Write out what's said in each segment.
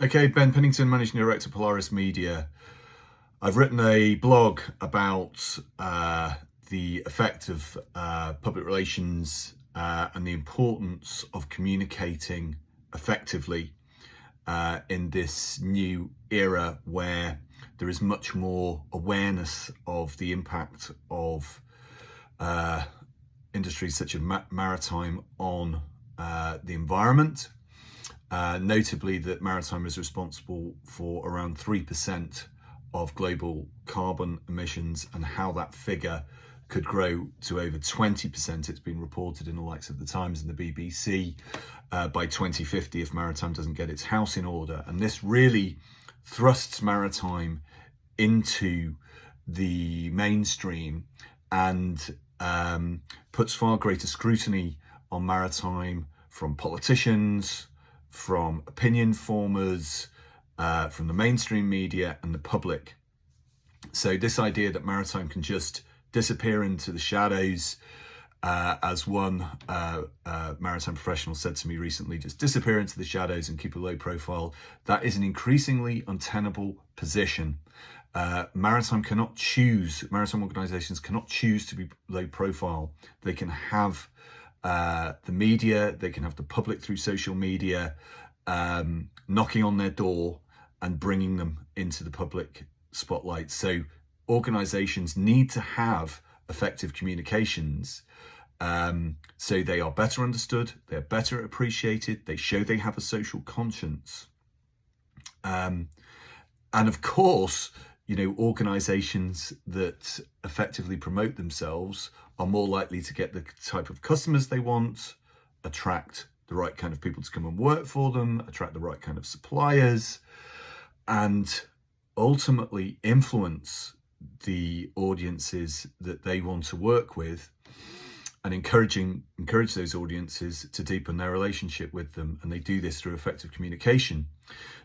Okay, Ben Pennington, Managing Director, Polaris Media. I've written a blog about the effect of public relations and the importance of communicating effectively in this new era where there is much more awareness of the impact of industries such as maritime on the environment. Notably that maritime is responsible for around 3% of global carbon emissions, and how that figure could grow to over 20%. It's been reported in the likes of the Times and the BBC by 2050 if maritime doesn't get its house in order. And this really thrusts maritime into the mainstream and puts far greater scrutiny on maritime from politicians, from opinion formers, from the mainstream media and the public. So this idea that maritime can just disappear into the shadows, as one maritime professional said to me recently, just disappear into the shadows and keep a low profile, that is an increasingly untenable position. Maritime organisations cannot choose to be low profile. They can have the media, they can have the public through social media knocking on their door and bringing them into the public spotlight. So organizations need to have effective communications so they are better understood, they're better appreciated, they show they have a social conscience. And of course, organizations that effectively promote themselves are more likely to get the type of customers they want, attract the right kind of people to come and work for them, attract the right kind of suppliers, and ultimately influence the audiences that they want to work with, and encourage those audiences to deepen their relationship with them. And they do this through effective communication.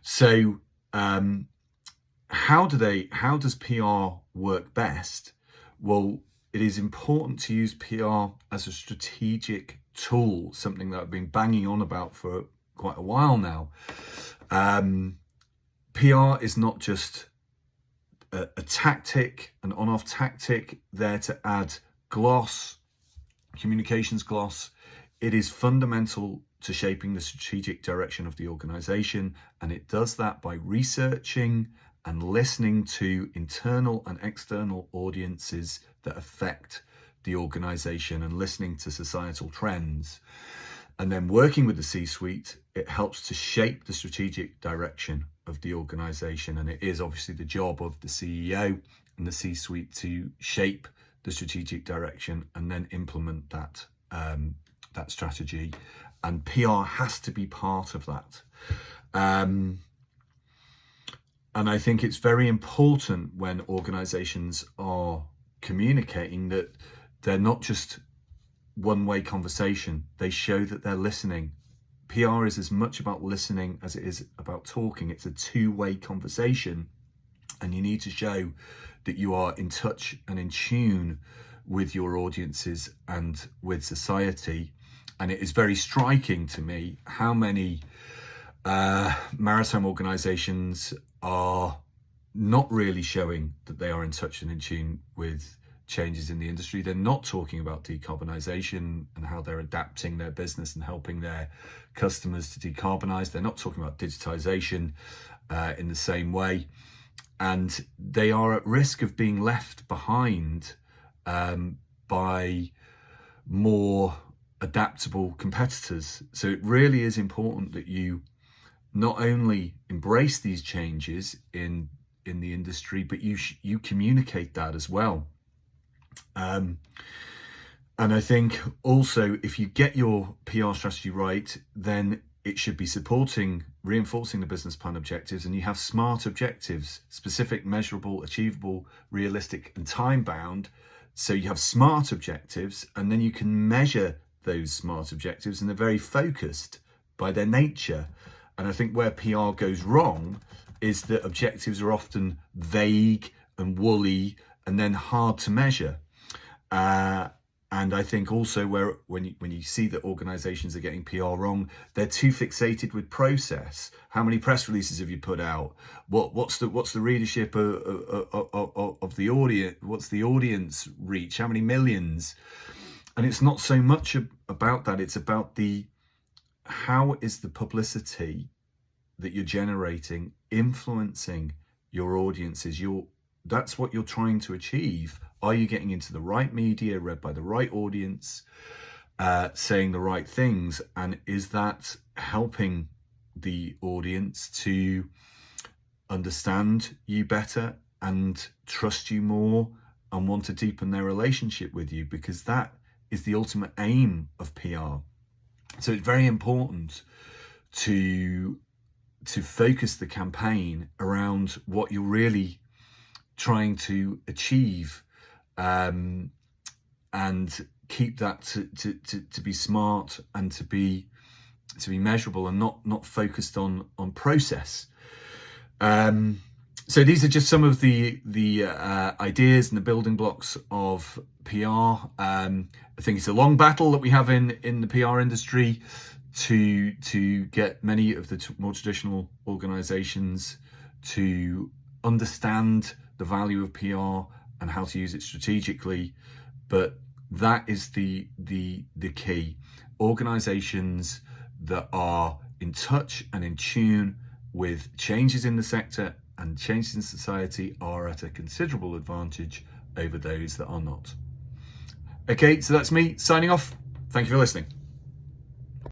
So how does PR work best? Well, it is important to use PR as a strategic tool, something that I've been banging on about for quite a while now. PR is not just a tactic, an on-off tactic there to add gloss, communications gloss. It is fundamental to shaping the strategic direction of the organization, and it does that by researching and listening to internal and external audiences that affect the organization and listening to societal trends. And then working with the C-suite, it helps to shape the strategic direction of the organization. And it is obviously the job of the CEO and the C-suite to shape the strategic direction and then implement that strategy. And PR has to be part of that. And I think it's very important when organizations are communicating that they're not just one-way conversation. They show that they're listening. PR is as much about listening as it is about talking. It's a two-way conversation, and you need to show that you are in touch and in tune with your audiences and with society. And it is very striking to me how many maritime organizations are not really showing that they are in touch and in tune with changes in the industry. They're not talking about decarbonization and how they're adapting their business and helping their customers to decarbonize. They're not talking about digitization in the same way. And they are at risk of being left behind by more adaptable competitors. So it really is important that you not only embrace these changes in the industry, but you communicate that as well. And I think also, if you get your PR strategy right, then it should be reinforcing the business plan objectives, and you have smart objectives, specific, measurable, achievable, realistic, and time-bound. So you have smart objectives, and then you can measure those smart objectives, and they're very focused by their nature. And I think where PR goes wrong is that objectives are often vague and woolly and then hard to measure. And I think also when you see that organisations are getting PR wrong, they're too fixated with process. How many press releases have you put out? What's the readership of the audience? What's the audience reach? How many millions? And it's not so much about that. It's about how is the publicity that you're generating influencing your audiences? That's what you're trying to achieve. Are you getting into the right media, read by the right audience, saying the right things? And is that helping the audience to understand you better and trust you more and want to deepen their relationship with you? Because that is the ultimate aim of PR. So it's very important to focus the campaign around what you're really trying to achieve, and keep that to be smart and to be measurable, and not focused on process. So these are just some of the ideas and the building blocks of PR. I think it's a long battle that we have in the PR industry to get many of the more traditional organizations to understand the value of PR and how to use it strategically. But that is the key. Organizations that are in touch and in tune with changes in the sector and changes in society are at a considerable advantage over those that are not. Okay, so that's me signing off. Thank you for listening.